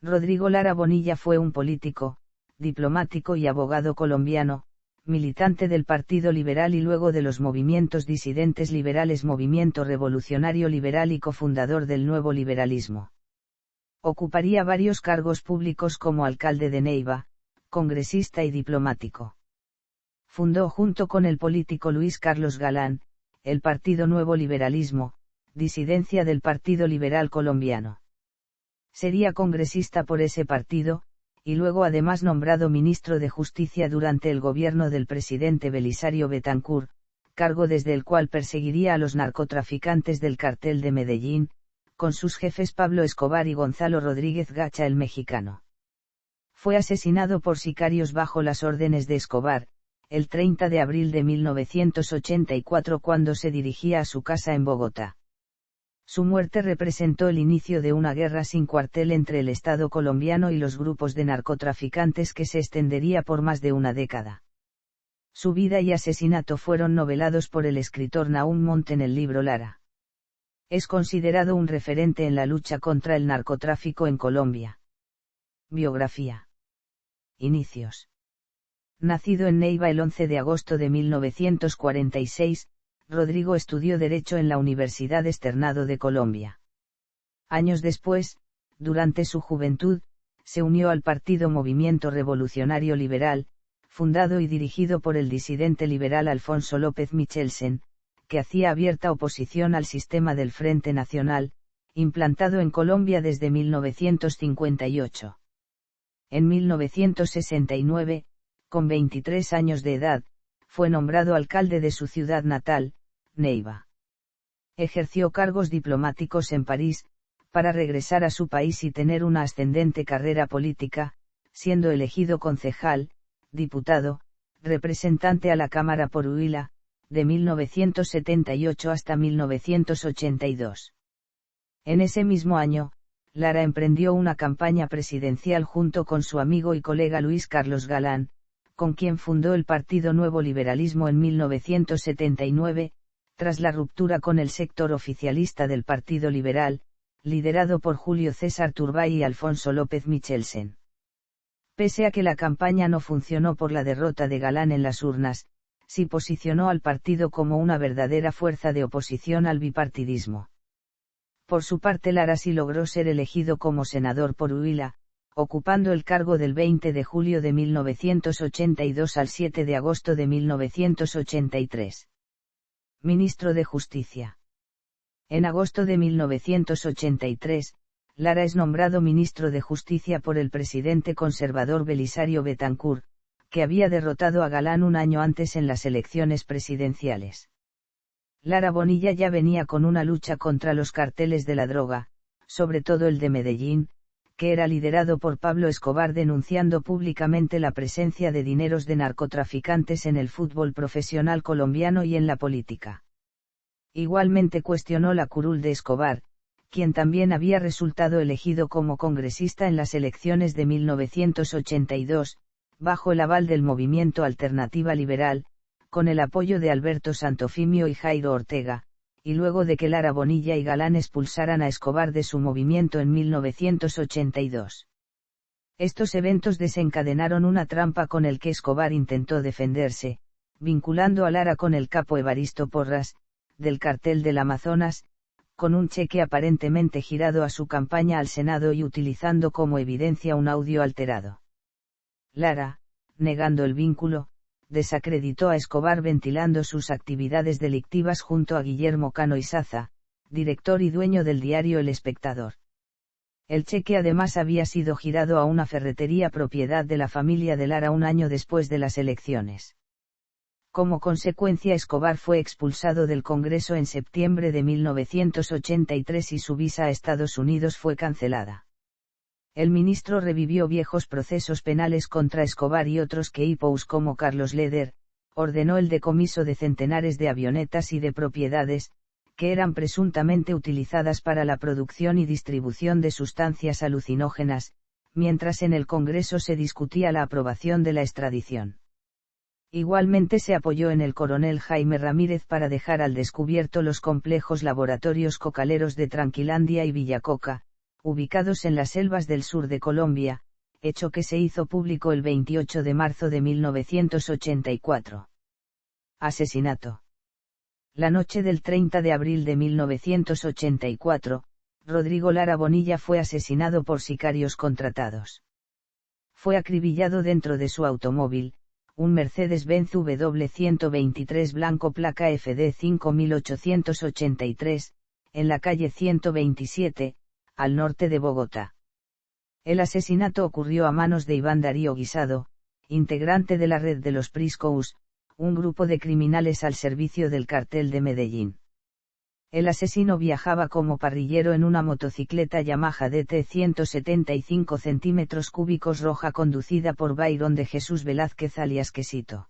Rodrigo Lara Bonilla fue un político, diplomático y abogado colombiano, militante del Partido Liberal y luego de los movimientos disidentes liberales Movimiento Revolucionario Liberal y cofundador del Nuevo Liberalismo. Ocuparía varios cargos públicos como alcalde de Neiva, congresista y diplomático. Fundó junto con el político Luis Carlos Galán, el Partido Nuevo Liberalismo, disidencia del Partido Liberal Colombiano. Sería congresista por ese partido, y luego además nombrado ministro de Justicia durante el gobierno del presidente Belisario Betancur, cargo desde el cual perseguiría a los narcotraficantes del cartel de Medellín, con sus jefes Pablo Escobar y Gonzalo Rodríguez Gacha el mexicano. Fue asesinado por sicarios bajo las órdenes de Escobar, el 30 de abril de 1984 cuando se dirigía a su casa en Bogotá. Su muerte representó el inicio de una guerra sin cuartel entre el Estado colombiano y los grupos de narcotraficantes que se extendería por más de una década. Su vida y asesinato fueron novelados por el escritor Nahum Montt en el libro Lara. Es considerado un referente en la lucha contra el narcotráfico en Colombia. Biografía. Inicios. Nacido en Neiva el 11 de agosto de 1946, Rodrigo estudió Derecho en la Universidad Externado de Colombia. Años después, durante su juventud, se unió al partido Movimiento Revolucionario Liberal, fundado y dirigido por el disidente liberal Alfonso López Michelsen, que hacía abierta oposición al sistema del Frente Nacional, implantado en Colombia desde 1958. En 1969, con 23 años de edad, fue nombrado alcalde de su ciudad natal, Neiva. Ejerció cargos diplomáticos en París, para regresar a su país y tener una ascendente carrera política, siendo elegido concejal, diputado, representante a la Cámara por Huila, de 1978 hasta 1982. En ese mismo año, Lara emprendió una campaña presidencial junto con su amigo y colega Luis Carlos Galán, con quien fundó el Partido Nuevo Liberalismo en 1979, tras la ruptura con el sector oficialista del Partido Liberal, liderado por Julio César Turbay y Alfonso López Michelsen. Pese a que la campaña no funcionó por la derrota de Galán en las urnas, sí posicionó al partido como una verdadera fuerza de oposición al bipartidismo. Por su parte Lara sí logró ser elegido como senador por Huila, ocupando el cargo del 20 de julio de 1982 al 7 de agosto de 1983. Ministro de Justicia. En agosto de 1983, Lara es nombrado ministro de Justicia por el presidente conservador Belisario Betancur, que había derrotado a Galán un año antes en las elecciones presidenciales. Lara Bonilla ya venía con una lucha contra los carteles de la droga, sobre todo el de Medellín, que era liderado por Pablo Escobar, denunciando públicamente la presencia de dineros de narcotraficantes en el fútbol profesional colombiano y en la política. Igualmente cuestionó la curul de Escobar, quien también había resultado elegido como congresista en las elecciones de 1982, bajo el aval del movimiento Alternativa Liberal, con el apoyo de Alberto Santofimio y Jairo Ortega, y luego de que Lara Bonilla y Galán expulsaran a Escobar de su movimiento en 1982. Estos eventos desencadenaron una trampa con el que Escobar intentó defenderse, vinculando a Lara con el capo Evaristo Porras, del cartel del Amazonas, con un cheque aparentemente girado a su campaña al Senado y utilizando como evidencia un audio alterado. Lara, negando el vínculo, desacreditó a Escobar ventilando sus actividades delictivas junto a Guillermo Cano Izaza, director y dueño del diario El Espectador. El cheque además había sido girado a una ferretería propiedad de la familia de Lara un año después de las elecciones. Como consecuencia, Escobar fue expulsado del Congreso en septiembre de 1983 y su visa a Estados Unidos fue cancelada. El ministro revivió viejos procesos penales contra Escobar y otros que hipous como Carlos Leder, ordenó el decomiso de centenares de avionetas y de propiedades, que eran presuntamente utilizadas para la producción y distribución de sustancias alucinógenas, mientras en el Congreso se discutía la aprobación de la extradición. Igualmente se apoyó en el coronel Jaime Ramírez para dejar al descubierto los complejos laboratorios cocaleros de Tranquilandia y Villacoca, ubicados en las selvas del sur de Colombia, hecho que se hizo público el 28 de marzo de 1984. Asesinato. La noche del 30 de abril de 1984, Rodrigo Lara Bonilla fue asesinado por sicarios contratados. Fue acribillado dentro de su automóvil, un Mercedes-Benz W123 blanco placa FD 5883, en la calle 127, al norte de Bogotá. El asesinato ocurrió a manos de Iván Darío Guisado, integrante de la red de los Priscous, un grupo de criminales al servicio del cartel de Medellín. El asesino viajaba como parrillero en una motocicleta Yamaha DT 175 cm3 roja conducida por Byron de Jesús Velázquez alias Quesito.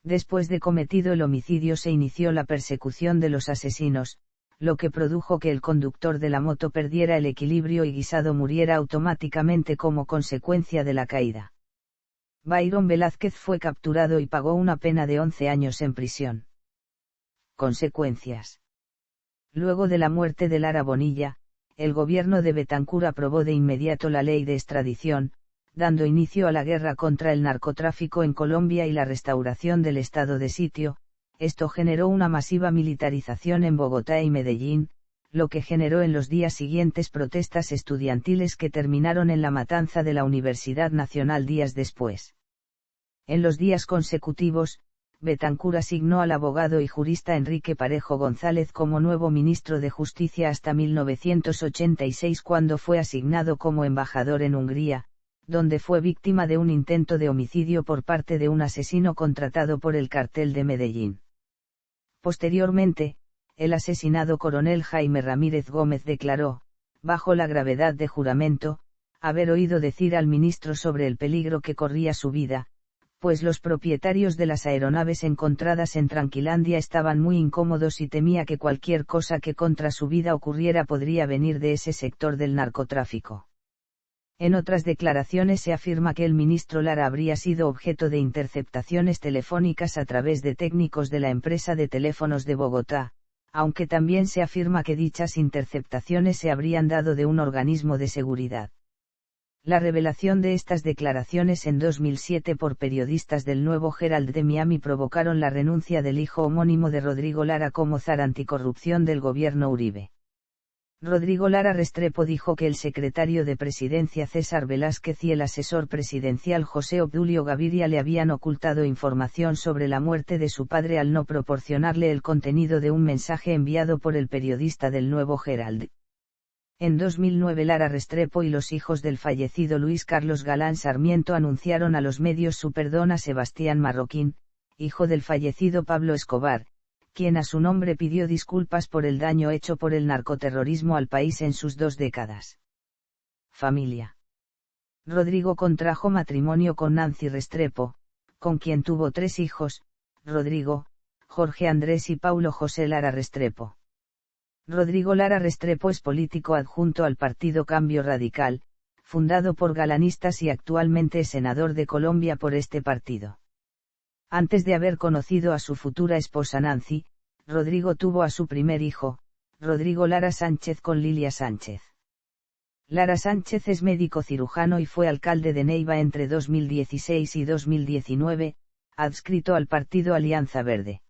Después de cometido el homicidio se inició la persecución de los asesinos, lo que produjo que el conductor de la moto perdiera el equilibrio y Guisado muriera automáticamente como consecuencia de la caída. Byron Velázquez fue capturado y pagó una pena de 11 años en prisión. Consecuencias. Luego de la muerte de Lara Bonilla, el gobierno de Betancur aprobó de inmediato la ley de extradición, dando inicio a la guerra contra el narcotráfico en Colombia y la restauración del estado de sitio. Esto generó una masiva militarización en Bogotá y Medellín, lo que generó en los días siguientes protestas estudiantiles que terminaron en la matanza de la Universidad Nacional días después. En los días consecutivos, Betancur asignó al abogado y jurista Enrique Parejo González como nuevo ministro de Justicia hasta 1986 cuando fue asignado como embajador en Hungría, donde fue víctima de un intento de homicidio por parte de un asesino contratado por el cartel de Medellín. Posteriormente, el asesinado coronel Jaime Ramírez Gómez declaró, bajo la gravedad de juramento, haber oído decir al ministro sobre el peligro que corría su vida, pues los propietarios de las aeronaves encontradas en Tranquilandia estaban muy incómodos y temía que cualquier cosa que contra su vida ocurriera podría venir de ese sector del narcotráfico. En otras declaraciones se afirma que el ministro Lara habría sido objeto de interceptaciones telefónicas a través de técnicos de la empresa de teléfonos de Bogotá, aunque también se afirma que dichas interceptaciones se habrían dado de un organismo de seguridad. La revelación de estas declaraciones en 2007 por periodistas del Nuevo Herald de Miami provocaron la renuncia del hijo homónimo de Rodrigo Lara como zar anticorrupción del gobierno Uribe. Rodrigo Lara Restrepo dijo que el secretario de Presidencia César Velázquez y el asesor presidencial José Obdulio Gaviria le habían ocultado información sobre la muerte de su padre al no proporcionarle el contenido de un mensaje enviado por el periodista del Nuevo Herald. En 2009 Lara Restrepo y los hijos del fallecido Luis Carlos Galán Sarmiento anunciaron a los medios su perdón a Sebastián Marroquín, hijo del fallecido Pablo Escobar, quien a su nombre pidió disculpas por el daño hecho por el narcoterrorismo al país en sus 2 décadas. Familia. Rodrigo contrajo matrimonio con Nancy Restrepo, con quien tuvo 3 hijos, Rodrigo, Jorge Andrés y Paulo José Lara Restrepo. Rodrigo Lara Restrepo es político adjunto al Partido Cambio Radical, fundado por galanistas y actualmente es senador de Colombia por este partido. Antes de haber conocido a su futura esposa Nancy, Rodrigo tuvo a su primer hijo, Rodrigo Lara Sánchez con Lilia Sánchez. Lara Sánchez es médico cirujano y fue alcalde de Neiva entre 2016 y 2019, adscrito al partido Alianza Verde.